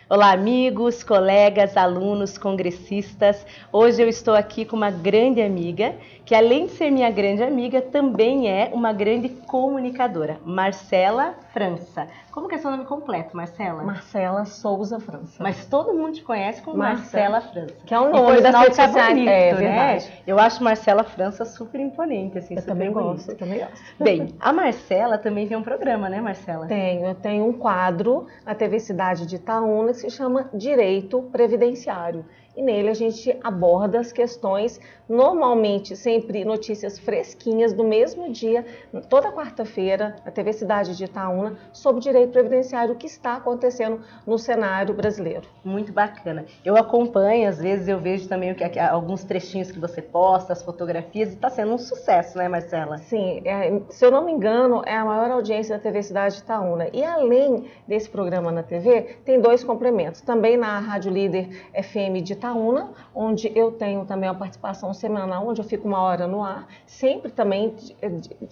Olá, amigos, colegas, alunos, congressistas. Hoje eu estou aqui com uma grande amiga, que além de ser minha grande amiga, também é uma grande comunicadora, Marcela França. Como que é seu nome completo, Marcela? Marcela Souza França. Mas todo mundo te conhece como Marcela França. Que é o nome da rede social, bonito, é né? verdade. Eu acho Marcela França super imponente, assim, Eu super também bonita. gosto, eu também gosto. Bem, a Marcela também tem um programa, né, Marcela? Eu tenho um quadro na TV Cidade de Itaúna que se chama Direito Previdenciário. E nele a gente aborda as questões, normalmente sempre notícias fresquinhas do mesmo dia, toda quarta-feira, na TV Cidade de Itaúna, sobre direito previdenciário, o que está acontecendo no cenário brasileiro. Muito bacana. Eu acompanho, às vezes eu vejo também alguns trechinhos que você posta, as fotografias, e está sendo um sucesso, né, Marcela? Sim, se eu não me engano, é a maior audiência da TV Cidade de Itaúna. E além desse programa na TV, tem dois complementos. Também na Rádio Líder FM de Itaúna, onde eu tenho também uma participação semanal, onde eu fico 1 hora no ar, sempre também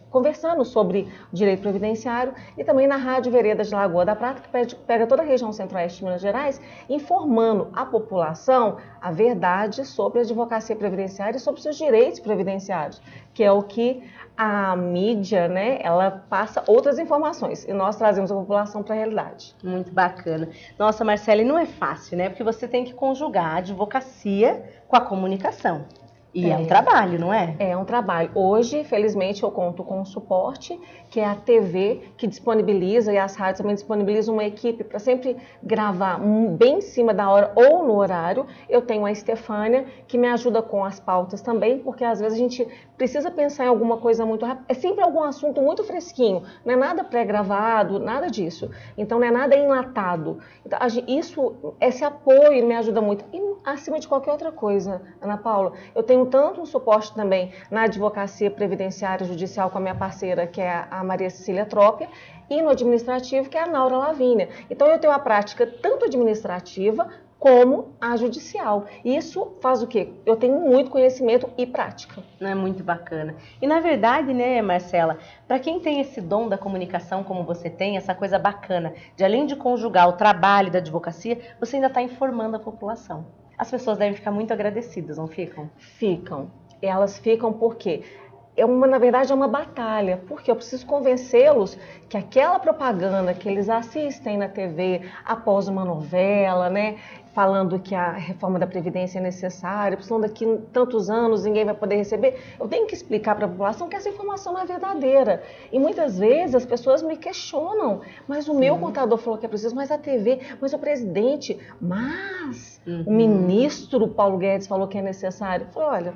conversando sobre direito previdenciário, e também na Rádio Veredas de Lagoa da Prata, que pega toda a região centro-oeste de Minas Gerais, informando a população a verdade sobre a advocacia previdenciária e sobre seus direitos previdenciários, que é o que a mídia, né, ela passa outras informações e nós trazemos a população para a realidade. Muito bacana. Nossa, Marcela, e não é fácil, né? Porque você tem que conjugar a advocacia com a comunicação. E é um trabalho, não é? É um trabalho. Hoje, felizmente, eu conto com o suporte, que é a TV, que disponibiliza, e as rádios também disponibilizam uma equipe para sempre gravar bem em cima da hora ou no horário. Eu tenho a Estefânia, que me ajuda com as pautas também, porque às vezes a gente precisa pensar em alguma coisa muito rápida. É sempre algum assunto muito fresquinho, não é nada pré-gravado, nada disso. Então, não é nada enlatado. Então, esse apoio me ajuda muito. E acima de qualquer outra coisa, Ana Paula, eu tenho tanto um suporte também na advocacia previdenciária judicial com a minha parceira, que é a Maria Cecília Trópia, e no administrativo, que é a Naura Lavínia. Então, eu tenho a prática tanto administrativa como a judicial. Isso faz o quê? Eu tenho muito conhecimento e prática. Não é muito bacana. E na verdade, né, Marcela, para quem tem esse dom da comunicação como você tem, essa coisa bacana, de além de conjugar o trabalho da advocacia, você ainda está informando a população. As pessoas devem ficar muito agradecidas, não ficam? Ficam. Elas ficam porque na verdade, é uma batalha, porque eu preciso convencê-los que aquela propaganda que eles assistem na TV após uma novela, né, falando que a reforma da Previdência é necessária, precisam daqui tantos anos ninguém vai poder receber, eu tenho que explicar para a população que essa informação não é verdadeira. E muitas vezes as pessoas me questionam, mas o meu contador falou que é preciso, mas a TV, mas o presidente, mas o ministro Paulo Guedes falou que é necessário. Eu falei, olha,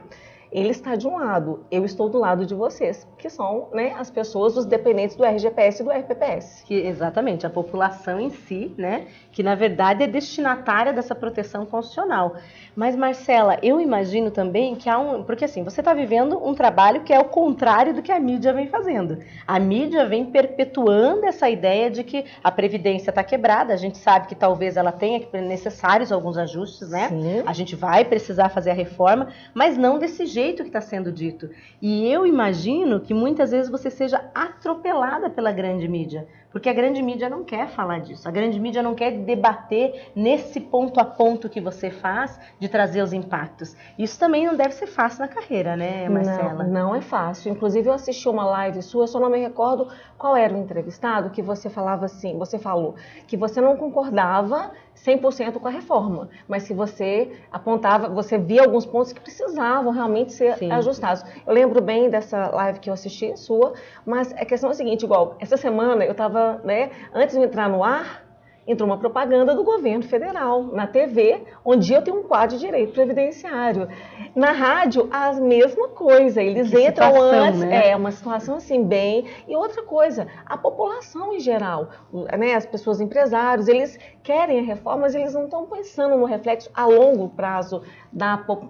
ele está de um lado, eu estou do lado de vocês, que são, né, as pessoas, os dependentes do RGPS e do RPPS. Exatamente, a população em si, né, que na verdade é destinatária dessa proteção constitucional. Mas, Marcela, eu imagino também que porque assim, você está vivendo um trabalho que é o contrário do que a mídia vem fazendo. A mídia vem perpetuando essa ideia de que a Previdência está quebrada, a gente sabe que talvez ela tenha necessários alguns ajustes, né? Sim. A gente vai precisar fazer a reforma, mas não desse jeito que está sendo dito. E eu imagino que muitas vezes você seja atropelada pela grande mídia, porque a grande mídia não quer falar disso, a grande mídia não quer debater nesse ponto a ponto que você faz de trazer os impactos. Isso também não deve ser fácil na carreira, né, Marcela? Não é fácil. Inclusive, eu assisti uma live sua, eu só não me recordo qual era o entrevistado, que você falava assim, você falou que você não concordava 100% com a reforma, mas que você apontava, você via alguns pontos que precisavam realmente ser ajustados. Eu lembro bem dessa live que eu assisti, sua, mas a questão é a seguinte, igual, essa semana eu estava, né, antes de entrar no ar, entrou uma propaganda do governo federal na TV, onde eu tenho um quadro de direito previdenciário. Na rádio, a mesma coisa, eles entram antes, né? É uma situação assim, bem... E outra coisa, a população em geral, né, as pessoas empresários, eles querem a reforma, mas eles não estão pensando no reflexo a longo prazo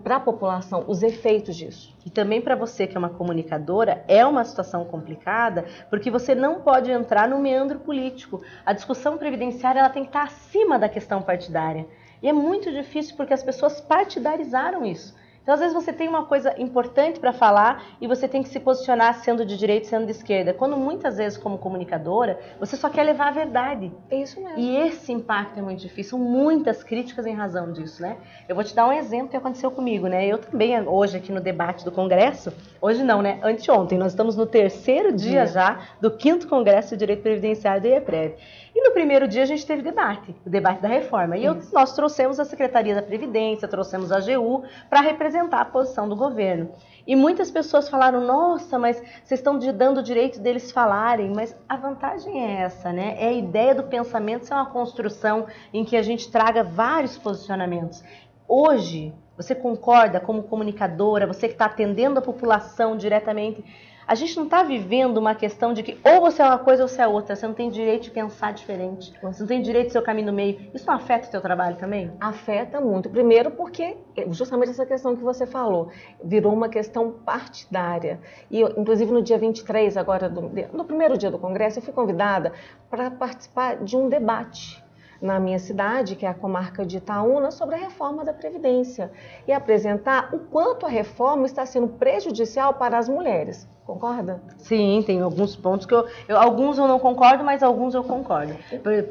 para a população, os efeitos disso. E também para você que é uma comunicadora, é uma situação complicada, porque você não pode entrar no meandro político. A discussão previdenciária ela tem que estar acima da questão partidária. E é muito difícil porque as pessoas partidarizaram isso. Então, às vezes, você tem uma coisa importante para falar e você tem que se posicionar sendo de direita, sendo de esquerda. Quando muitas vezes, como comunicadora, você só quer levar a verdade. É isso mesmo. E esse impacto é muito difícil. São muitas críticas em razão disso, né? Eu vou te dar um exemplo que aconteceu comigo, né? Eu também, hoje aqui no debate do Congresso, hoje não, né? Anteontem, nós estamos no 3º dia já do 5º Congresso de Direito Previdenciário do IEPREV. E no primeiro dia a gente teve debate, o debate da reforma. E nós trouxemos a Secretaria da Previdência, trouxemos a AGU para representar a posição do governo. E muitas pessoas falaram, nossa, mas vocês estão dando o direito deles falarem. Mas a vantagem é essa, né? É a ideia do pensamento ser uma construção em que a gente traga vários posicionamentos. Hoje, você concorda como comunicadora, você que está atendendo a população diretamente, a gente não está vivendo uma questão de que ou você é uma coisa ou você é outra. Você não tem direito de pensar diferente. Você não tem direito de ser o caminho no meio. Isso não afeta o teu trabalho também? Afeta muito. Primeiro porque, justamente essa questão que você falou, virou uma questão partidária. E, inclusive, no dia 23, agora, no primeiro dia do Congresso, eu fui convidada para participar de um debate na minha cidade, que é a comarca de Itaúna, sobre a reforma da Previdência. E apresentar o quanto a reforma está sendo prejudicial para as mulheres. Concorda? Sim, tem alguns pontos que alguns eu não concordo, mas alguns eu concordo.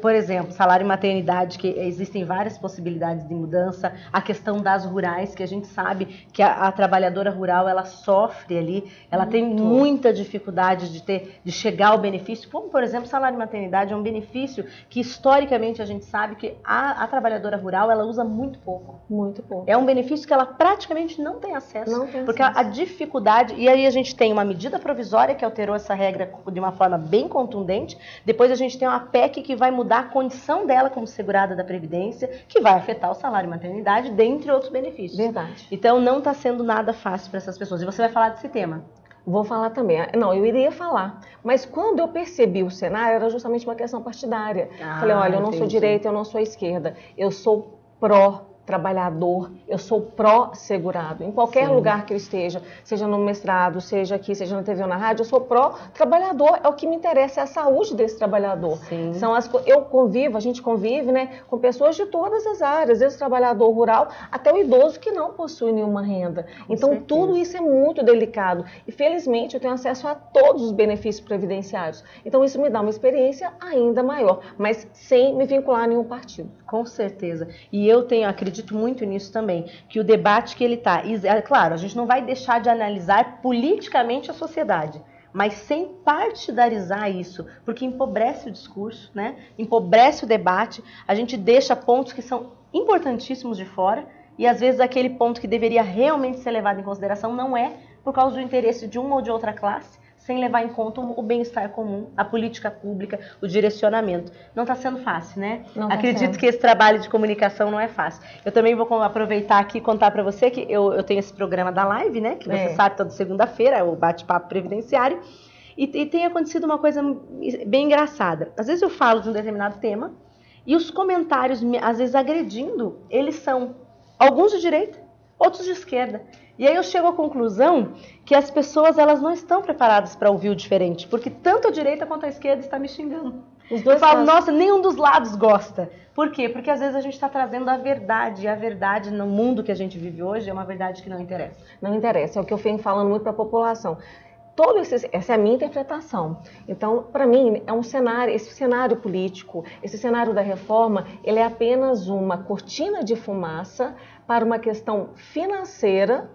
Por exemplo, salário e maternidade, que existem várias possibilidades de mudança. A questão das rurais, que a gente sabe que a trabalhadora rural, ela sofre ali, ela tem muita dificuldade de chegar ao benefício. Como, por exemplo, salário e maternidade é um benefício que, historicamente, a gente sabe que a trabalhadora rural, ela usa muito pouco. Muito pouco. É um benefício que ela praticamente não tem acesso. Não tem porque acesso. A dificuldade... E aí a gente tem uma medida provisória que alterou essa regra de uma forma bem contundente. Depois a gente tem uma PEC que vai mudar a condição dela como segurada da Previdência, que vai afetar o salário e maternidade, dentre outros benefícios. Verdade. Então não está sendo nada fácil para essas pessoas. E você vai falar desse tema? Vou falar também. Não, eu iria falar. Mas quando eu percebi o cenário, era justamente uma questão partidária. Falei, olha, eu não sou direita, eu não sou esquerda. Eu sou pró-trabalhador, eu sou pró-segurado. Em qualquer lugar que eu esteja, seja no mestrado, seja aqui, seja na TV ou na rádio, eu sou pró-trabalhador. É o que me interessa, é a saúde desse trabalhador. Sim. A gente convive, né, com pessoas de todas as áreas, desde o trabalhador rural até o idoso que não possui nenhuma renda. Então, tudo isso é muito delicado. E, felizmente, eu tenho acesso a todos os benefícios previdenciários. Então, isso me dá uma experiência ainda maior, mas sem me vincular a nenhum partido. Com certeza. E eu acredito muito nisso também, que o debate que ele está... Claro, a gente não vai deixar de analisar politicamente a sociedade, mas sem partidarizar isso, porque empobrece o discurso, né? Empobrece o debate, a gente deixa pontos que são importantíssimos de fora, e às vezes aquele ponto que deveria realmente ser levado em consideração não é, por causa do interesse de uma ou de outra classe, sem levar em conta o bem-estar comum, a política pública, o direcionamento. Não está sendo fácil, né? Acredito que esse trabalho de comunicação não é fácil. Eu também vou aproveitar aqui e contar para você que eu tenho esse programa da live, né? Que você sabe, toda segunda-feira, o bate-papo previdenciário. E tem acontecido uma coisa bem engraçada. Às vezes eu falo de um determinado tema e os comentários, às vezes agredindo, eles são alguns de direita, outros de esquerda. E aí eu chego à conclusão que as pessoas elas não estão preparadas para ouvir o diferente, porque tanto a direita quanto a esquerda está me xingando. Eu falo, nossa, nenhum dos lados gosta. Por quê? Porque às vezes a gente está trazendo a verdade, e a verdade no mundo que a gente vive hoje é uma verdade que não interessa. Não interessa, é o que eu venho falando muito para a população. Essa é a minha interpretação. Então, para mim, é um cenário, esse cenário político, esse cenário da reforma, ele é apenas uma cortina de fumaça para uma questão financeira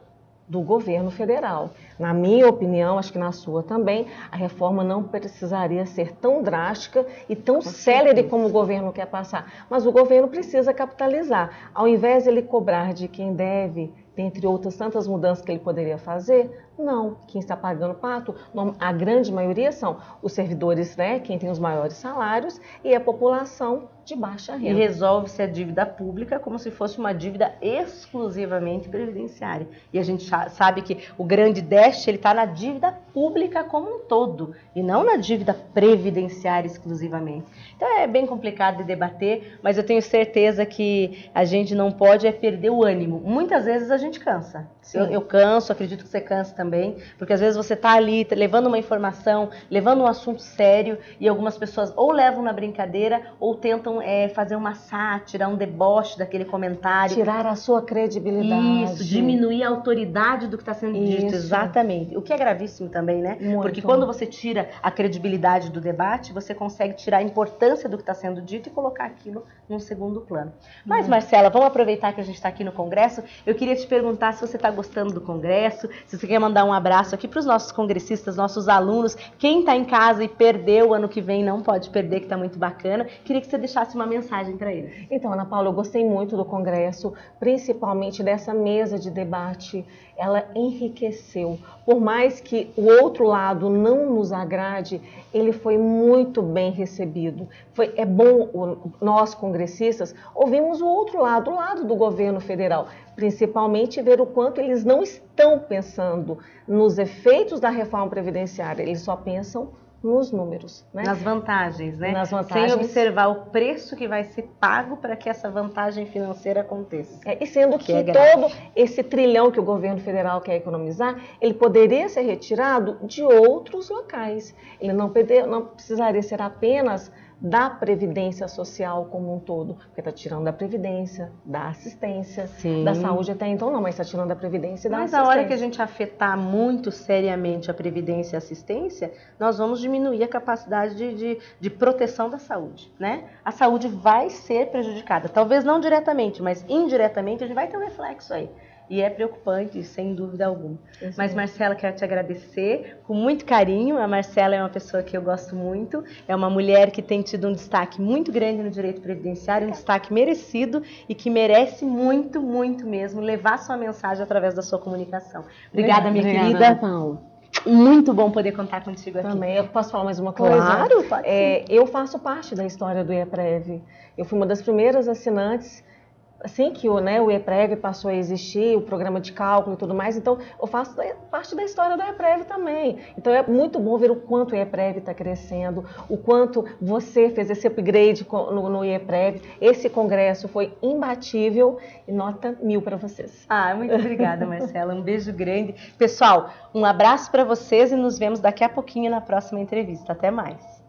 do governo federal. Na minha opinião, acho que na sua também, a reforma não precisaria ser tão drástica e tão célere como o governo quer passar. Mas o governo precisa capitalizar. Ao invés de ele cobrar de quem deve, dentre outras tantas mudanças que ele poderia fazer, não. Quem está pagando o pato, a grande maioria são os servidores, né, quem tem os maiores salários, e a população de baixa renda. E resolve-se a dívida pública como se fosse uma dívida exclusivamente previdenciária. E a gente sabe que o grande déficit está na dívida pública como um todo, e não na dívida previdenciária exclusivamente. Então é bem complicado de debater, mas eu tenho certeza que a gente não pode perder o ânimo. Muitas vezes a gente cansa. Eu canso, acredito que você cansa também, porque às vezes você está ali levando uma informação, levando um assunto sério e algumas pessoas ou levam na brincadeira ou tentam fazer uma sátira, um deboche daquele comentário. Tirar a sua credibilidade. Isso, diminuir a autoridade do que está sendo dito, exatamente. O que é gravíssimo também, né? Muito. Porque quando você tira a credibilidade do debate, você consegue tirar a importância do que está sendo dito e colocar aquilo num segundo plano. Mas, Marcela, vamos aproveitar que a gente está aqui no Congresso. Eu queria te perguntar se você está gostando do Congresso, se você quer mandar um abraço aqui para os nossos congressistas, nossos alunos. Quem está em casa e perdeu o ano que vem, não pode perder, que está muito bacana. Queria que você deixasse uma mensagem para eles. Então, Ana Paula, eu gostei muito do Congresso, principalmente dessa mesa de debate. Ela enriqueceu. Por mais que o outro lado não nos agrade, ele foi muito bem recebido. É bom, nós congressistas, ouvimos o outro lado, o lado do governo federal, principalmente ver o quanto eles não estão pensando nos efeitos da reforma previdenciária, eles só pensam nos números, né? Nas vantagens, né? Nas vantagens. Sem observar o preço que vai ser pago para que essa vantagem financeira aconteça. E sendo que todo esse trilhão que o governo federal quer economizar, ele poderia ser retirado de outros locais. Ele não precisaria ser apenas da Previdência Social como um todo, porque está tirando da Previdência, da assistência, da saúde até então não, mas está tirando da Previdência e da assistência. Mas a hora que a gente afetar muito seriamente a Previdência e a assistência, nós vamos diminuir a capacidade de proteção da saúde, né? A saúde vai ser prejudicada, talvez não diretamente, mas indiretamente a gente vai ter um reflexo aí. E é preocupante, sem dúvida alguma. Mas, Marcela, quero te agradecer com muito carinho. A Marcela é uma pessoa que eu gosto muito. É uma mulher que tem tido um destaque muito grande no direito previdenciário, um destaque merecido e que merece muito, muito mesmo levar sua mensagem através da sua comunicação. Obrigada, minha querida. Ana Paula. Muito bom poder contar contigo aqui. Também. Eu posso falar mais uma coisa? Claro, pode sim. Eu faço parte da história do IEPREV. Eu fui uma das primeiras assinantes assim que o IEPREV passou a existir, o programa de cálculo e tudo mais, então eu faço parte da história do IEPREV também. Então é muito bom ver o quanto o IEPREV está crescendo, o quanto você fez esse upgrade no IEPREV. Esse congresso foi imbatível e nota 1000 para vocês. Muito obrigada, Marcela. Um beijo grande. Pessoal, um abraço para vocês e nos vemos daqui a pouquinho na próxima entrevista. Até mais.